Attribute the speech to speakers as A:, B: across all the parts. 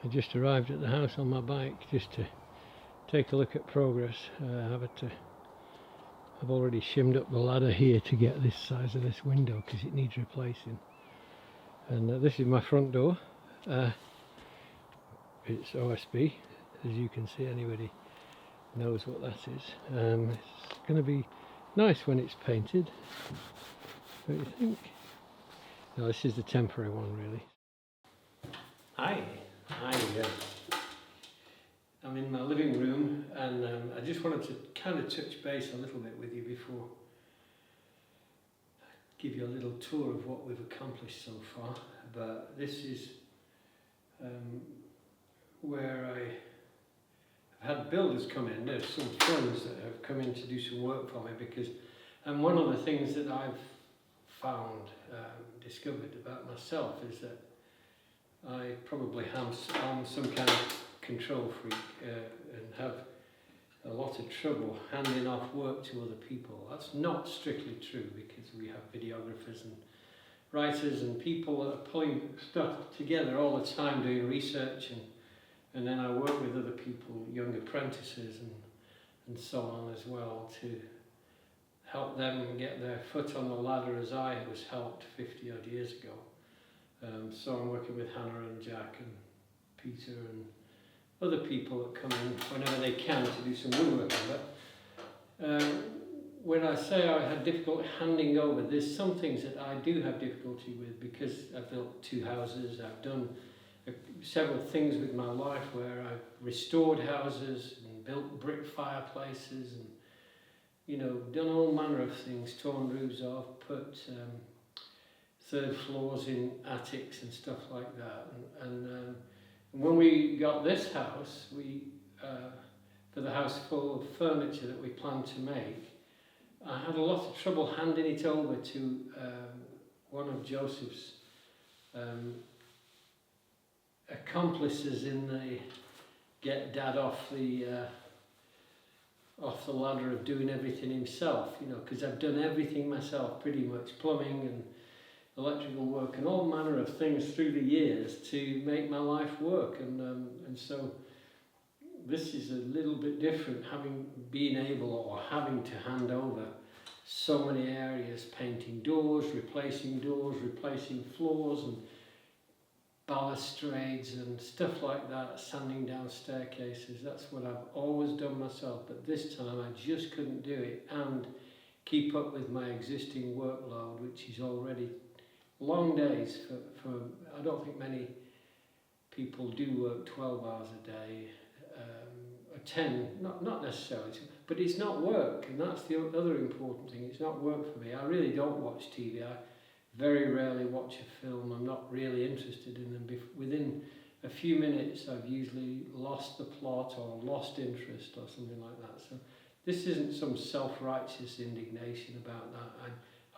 A: I just arrived at the house on my bike just to take a look at progress. I've already shimmed up the ladder here to get this size of this window because it needs replacing. And this is my front door. It's OSB, as you can see. Anybody knows what that is. It's going to be nice when it's painted. What do you think? No, this is the temporary one, really. Hi. I'm in my living room, and I just wanted to kind of touch base a little bit with you before I give you a little tour of what we've accomplished so far. But this is where I've had builders come in. There's some friends that have come in to do some work for me and one of the things that I've discovered about myself is that I probably am some kind of control freak and have a lot of trouble handing off work to other people. That's not strictly true because we have videographers and writers and people that are pulling stuff together all the time doing research, and then I work with other people, young apprentices and so on as well, to help them get their foot on the ladder as I was helped 50 odd years ago. So I'm working with Hannah and Jack and Peter and other people that come in whenever they can to do some woodworking. But when I say I had difficulty handing over, there's some things that I do have difficulty with because I've built 2 houses. I've done several things with my life where I've restored houses and built brick fireplaces and, you know, done all manner of things, torn roofs off, put third floors in attics and stuff like that. And when we got this house, for the house full of furniture that we planned to make, I had a lot of trouble handing it over to one of Joseph's accomplices in the get dad off the ladder of doing everything himself, you know, because I've done everything myself pretty much, plumbing and electrical work and all manner of things through the years to make my life work, and so this is a little bit different, being able or having to hand over so many areas, painting doors, replacing floors and balustrades and stuff like that, sanding down staircases. That's what I've always done myself, but this time I just couldn't do it and keep up with my existing workload, which is already long days for I don't think many people do work 12 hours a day, or 10, not necessarily, but it's not work, and that's the other important thing. It's not work for me. I really don't watch TV. I very rarely watch a film. I'm not really interested in them. Within a few minutes I've usually lost the plot or lost interest or something like that. So this isn't some self-righteous indignation about that.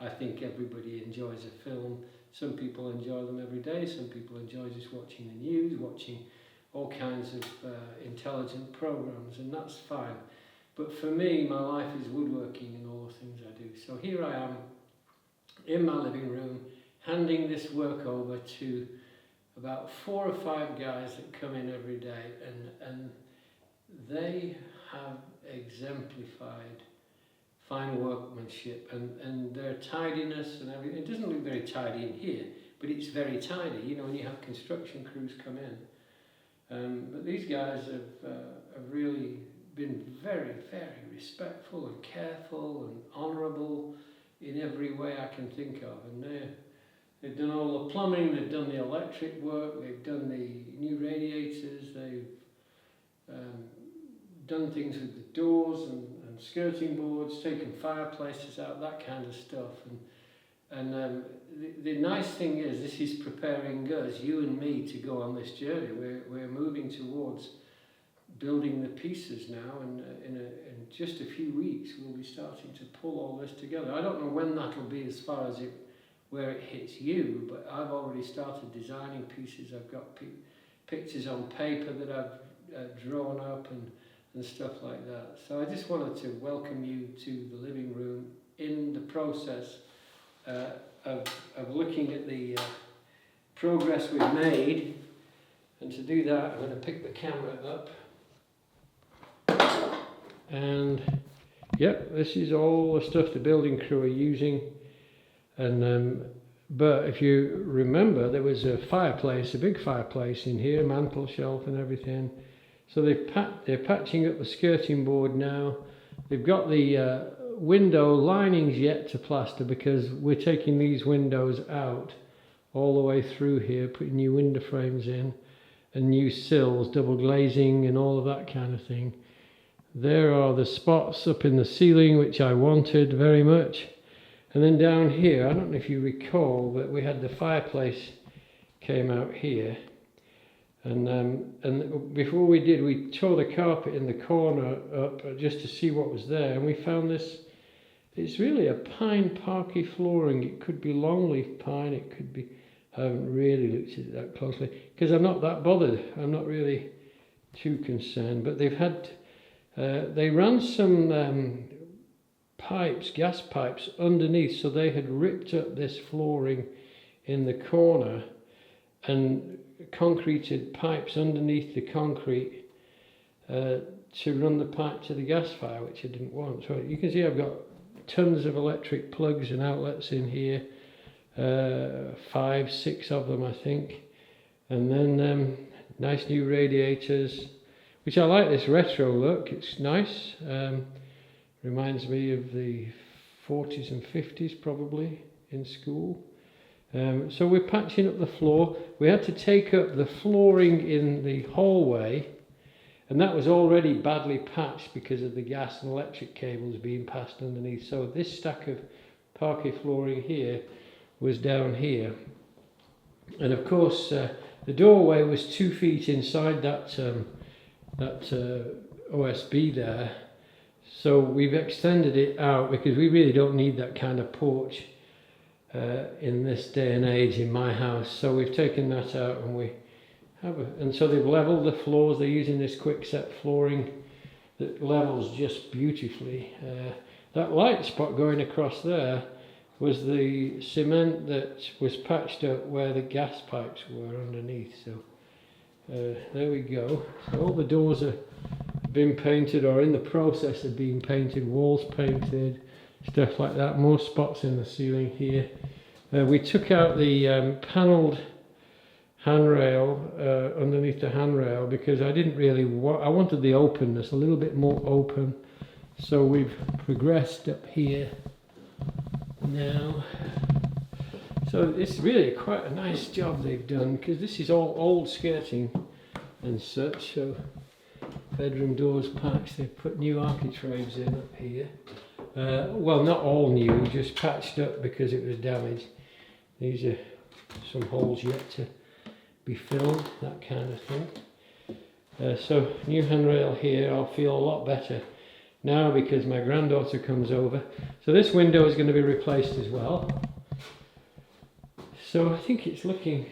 A: I think everybody enjoys a film. Some people enjoy them every day. Some people enjoy just watching the news, watching all kinds of intelligent programs, and that's fine. But for me, my life is woodworking and all the things I do. So here I am in my living room, handing this work over to about 4 or 5 guys that come in every day, and they have exemplified fine workmanship and their tidiness and everything. It doesn't look very tidy in here, but it's very tidy, you know, when you have construction crews come in. But these guys have really been very, very respectful and careful and honourable in every way I can think of. And they've done all the plumbing, they've done the electric work, they've done the new radiators, they've done things with the doors and skirting boards, taken fireplaces out, that kind of stuff. And the nice thing is, this is preparing us, you and me, to go on this journey. We're moving towards building the pieces now, and in just a few weeks we'll be starting to pull all this together. I don't know when that'll be as far as where it hits you, but I've already started designing pieces. I've got pictures on paper that I've drawn up and stuff like that. So I just wanted to welcome you to the living room in the process of looking at the progress we've made And to do that, I'm going to pick the camera up. And yep, this is all the stuff the building crew are using. And but if you remember, there was a fireplace, a big fireplace in here, mantel shelf and everything. So they're patching up the skirting board now. They've got the window linings yet to plaster, because we're taking these windows out all the way through here, putting new window frames in and new sills, double glazing and all of that kind of thing. There are the spots up in the ceiling which I wanted very much. And then down here, I don't know if you recall, but we had the fireplace came out here. And before we did, we tore the carpet in the corner up just to see what was there. And we found this, it's really a pine parquet flooring. It could be longleaf pine, it could be, I haven't really looked at it that closely, because I'm not that bothered. I'm not really too concerned. But they've had, they ran some pipes, gas pipes underneath, so they had ripped up this flooring in the corner and concreted pipes underneath the concrete to run the pipe to the gas fire, which I didn't want. So you can see I've got tons of electric plugs and outlets in here, 5, 6 of them I think, and then nice new radiators, which I like this retro look. It's nice. Reminds me of the 40s and 50s probably in school. So we're patching up the floor. We had to take up the flooring in the hallway, and that was already badly patched because of the gas and electric cables being passed underneath. So this stack of parquet flooring here was down here. And of course the doorway was 2 feet inside that OSB there. So we've extended it out because we really don't need that kind of porch in this day and age in my house. So we've taken that out, and we have and so they've leveled the floors. They're using this quick set flooring that levels just beautifully. That light spot going across there was the cement that was patched up where the gas pipes were underneath. So there we go. So all the doors are been painted or in the process of being painted, walls painted, stuff like that. More spots in the ceiling here. We took out the panelled handrail underneath the handrail because I didn't really I wanted the openness, a little bit more open. So we've progressed up here now. So it's really quite a nice job they've done, because this is all old skirting and such. So bedroom doors patched. They've put new architraves in up here. Well, not all new, just patched up because it was damaged. These are some holes yet to be filled, that kind of thing. So new handrail here. I'll feel a lot better now because my granddaughter comes over. So this window is going to be replaced as well. So I think it's looking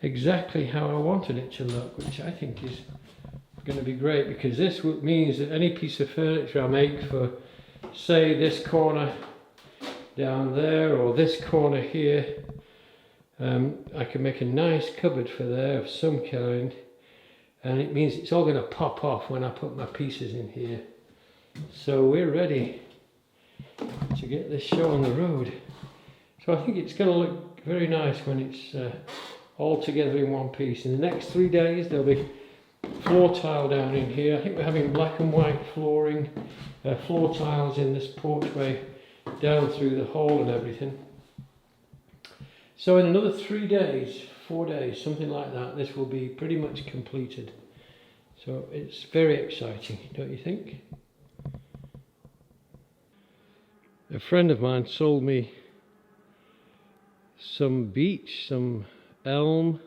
A: exactly how I wanted it to look, which I think is going to be great, because this means that any piece of furniture I make for, say, this corner down there or this corner here, I can make a nice cupboard for there of some kind, and it means it's all going to pop off when I put my pieces in here. So we're ready to get this show on the road. So I think it's going to look very nice when it's all together in one piece. In the next 3 days there'll be floor tile down in here. I think we're having black and white flooring, floor tiles in this porchway down through the hall and everything. So in another 3 days, 4 days, something like that, this will be pretty much completed. So it's very exciting, don't you think? A friend of mine sold me some beech, some elm,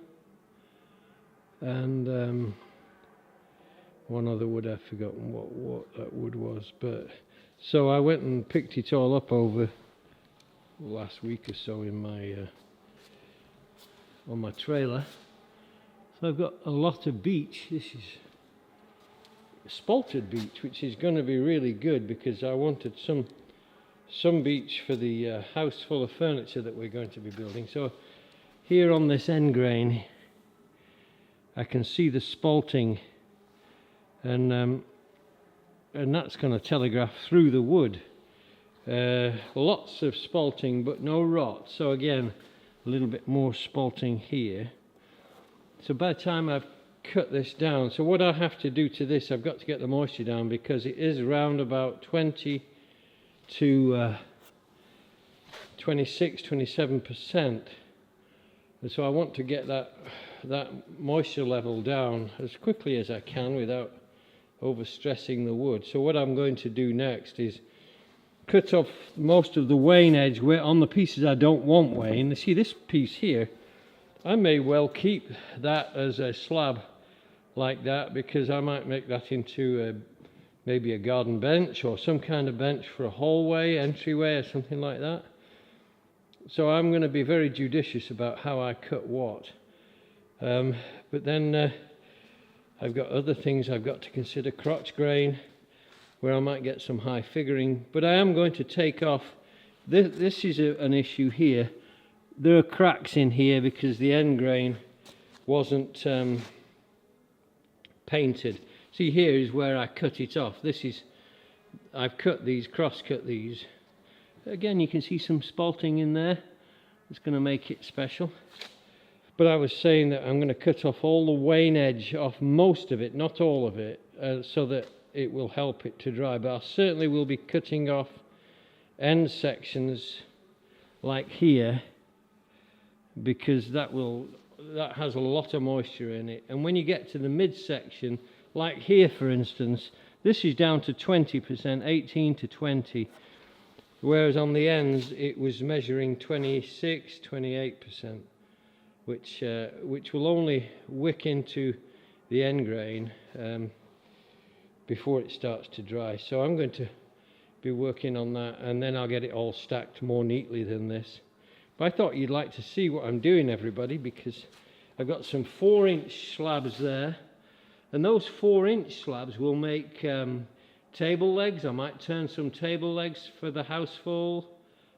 A: and one other wood. I've forgotten what that wood was, but so I went and picked it all up over the last week or so in my on my trailer. So I've got a lot of beech. This is spalted beech, which is going to be really good because I wanted some beech for the house full of furniture that we're going to be building. So here on this end grain I can see the spalting, and that's going to telegraph through the wood. Lots of spalting but no rot, so again a little bit more spalting here. So by the time I've cut this down, so what I have to do to this, I've got to get the moisture down because it is around about 20 to 26-27%, and so I want to get that moisture level down as quickly as I can without overstressing the wood. So what I'm going to do next is cut off most of the wane edge where on the pieces I don't want wane. You see this piece here, I may well keep that as a slab like that, because I might make that into maybe a garden bench or some kind of bench for a hallway, entryway or something like that. So I'm going to be very judicious about how I cut what. But then I've got other things I've got to consider, crotch grain, where I might get some high figuring. But I am going to take off, this is an issue here. There are cracks in here because the end grain wasn't painted. See, here is where I cut it off. I've cut these, cross-cut these. Again, you can see some spalting in there. It's going to make it special. But I was saying that I'm going to cut off all the wane edge off most of it, not all of it, so that it will help it to dry. But I certainly will be cutting off end sections like here, because that has a lot of moisture in it. And when you get to the midsection, like here for instance, this is down to 20%, 18 to 20, whereas on the ends it was measuring 26, 28%, which will only wick into the end grain before it starts to dry. So I'm going to be working on that, and then I'll get it all stacked more neatly than this. But I thought you'd like to see what I'm doing, everybody, because I've got some 4-inch slabs there, and those 4-inch slabs will make table legs. I might turn some table legs for the house full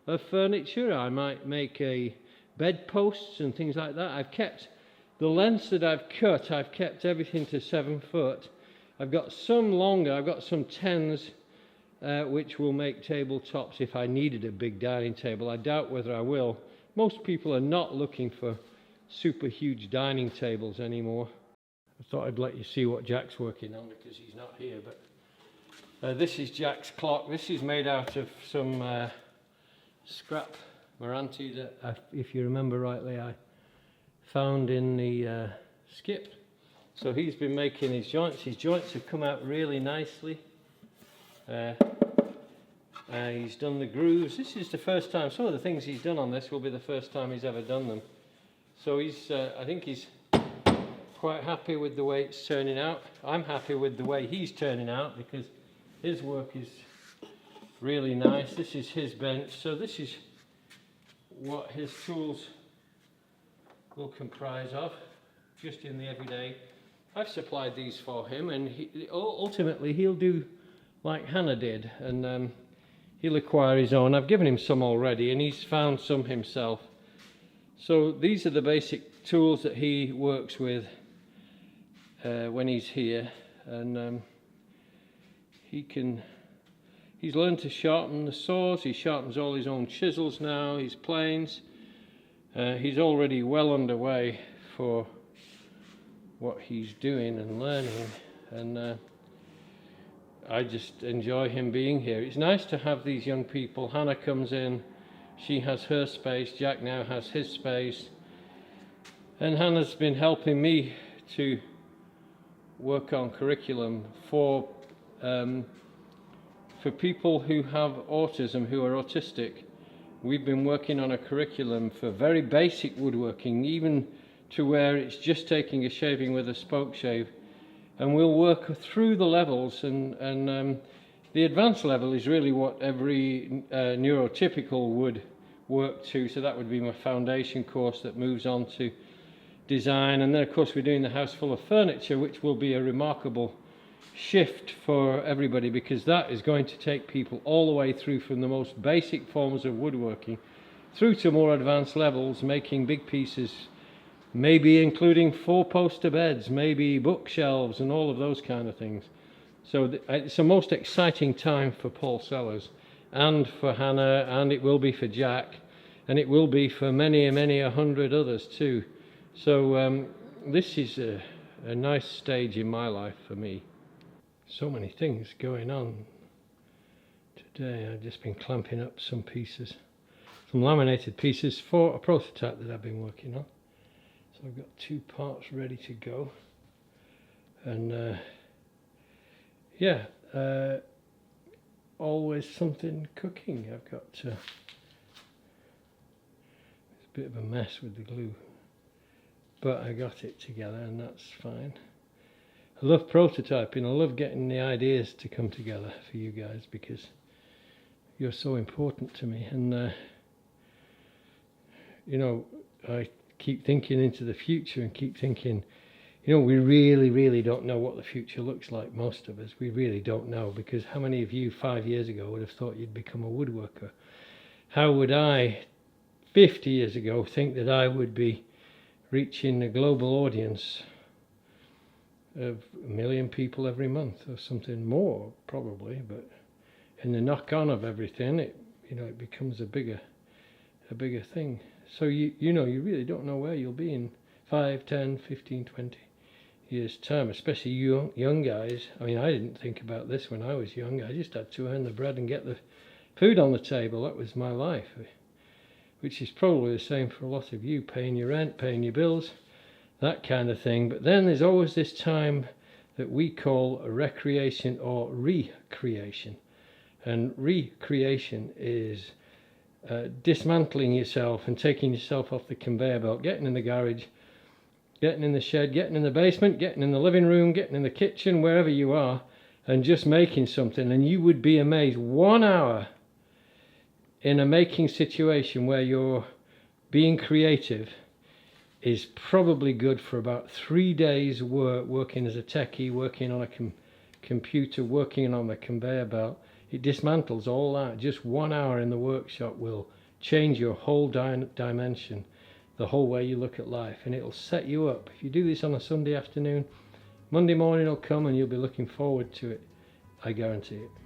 A: of furniture. I might make a bed posts and things like that. I've kept the lengths that I've cut, I've kept everything to 7 foot. I've got some longer, I've got some 10s which will make tabletops if I needed a big dining table. I doubt whether I will. Most people are not looking for super huge dining tables anymore. I thought I'd let you see what Jack's working on because he's not here. But this is Jack's clock. This is made out of some scrap Meranti that, if you remember rightly, I found in the skip. So he's been making his joints. His joints have come out really nicely. He's done the grooves. This is the first time. Some of the things he's done on this will be the first time he's ever done them. So I think he's quite happy with the way it's turning out. I'm happy with the way he's turning out because his work is really nice. This is his bench. So this is what his tools will comprise of, just in the everyday. I've supplied these for him, and ultimately he'll do like Hannah did, and he'll acquire his own. I've given him some already, and he's found some himself. So these are the basic tools that he works with when he's here, and he's learned to sharpen the saws. He sharpens all his own chisels now, his planes. He's already well underway for what he's doing and learning, and I just enjoy him being here. It's nice to have these young people. Hannah comes in, she has her space, Jack now has his space, and Hannah's been helping me to work on curriculum for people who have autism, who are autistic. We've been working on a curriculum for very basic woodworking, even to where it's just taking a shaving with a spoke shave, and we'll work through the levels, and the advanced level is really what every neurotypical would work to. So that would be my foundation course that moves on to design, and then of course we're doing the house full of furniture, which will be a remarkable shift for everybody, because that is going to take people all the way through from the most basic forms of woodworking through to more advanced levels, making big pieces maybe including 4-poster beds, maybe bookshelves and all of those kind of things. So it's the most exciting time for Paul Sellers and for Hannah, and it will be for Jack, and it will be for many 100 others too. So this is a nice stage in my life for me. So many things going on today. I've just been clamping up some pieces, some laminated pieces for a prototype that I've been working on. So I've got 2 parts ready to go, and yeah, always something cooking. I've got it's a bit of a mess with the glue, but I got it together and that's fine. I love prototyping. I love getting the ideas to come together for you guys because you're so important to me, and you know, I keep thinking into the future and keep thinking, you know, we really don't know what the future looks like. Most of us, we really don't know, because how many of you 5 years ago would have thought you'd become a woodworker? How would I 50 years ago think that I would be reaching a global audience of 1 million people every month or something more probably? But in the knock-on of everything, it, you know, it becomes a bigger thing. So you know, you really don't know where you'll be in 5, 10, 15, 20 years time, especially you young guys. I mean, I didn't think about this when I was young. I just had to earn the bread and get the food on the table. That was my life, which is probably the same for a lot of you, paying your rent, paying your bills, that kind of thing. But then there's always this time that we call a recreation or recreation. And recreation is dismantling yourself and taking yourself off the conveyor belt, getting in the garage, getting in the shed, getting in the basement, getting in the living room, getting in the kitchen, wherever you are, and just making something. And you would be amazed, 1 hour in a making situation where you're being creative is probably good for about 3 days work, working as a techie, working on a computer, working on the conveyor belt. It dismantles all that. Just 1 hour in the workshop will change your whole dimension, the whole way you look at life, and it'll set you up. If you do this on a Sunday afternoon, Monday morning will come and you'll be looking forward to it. I guarantee it.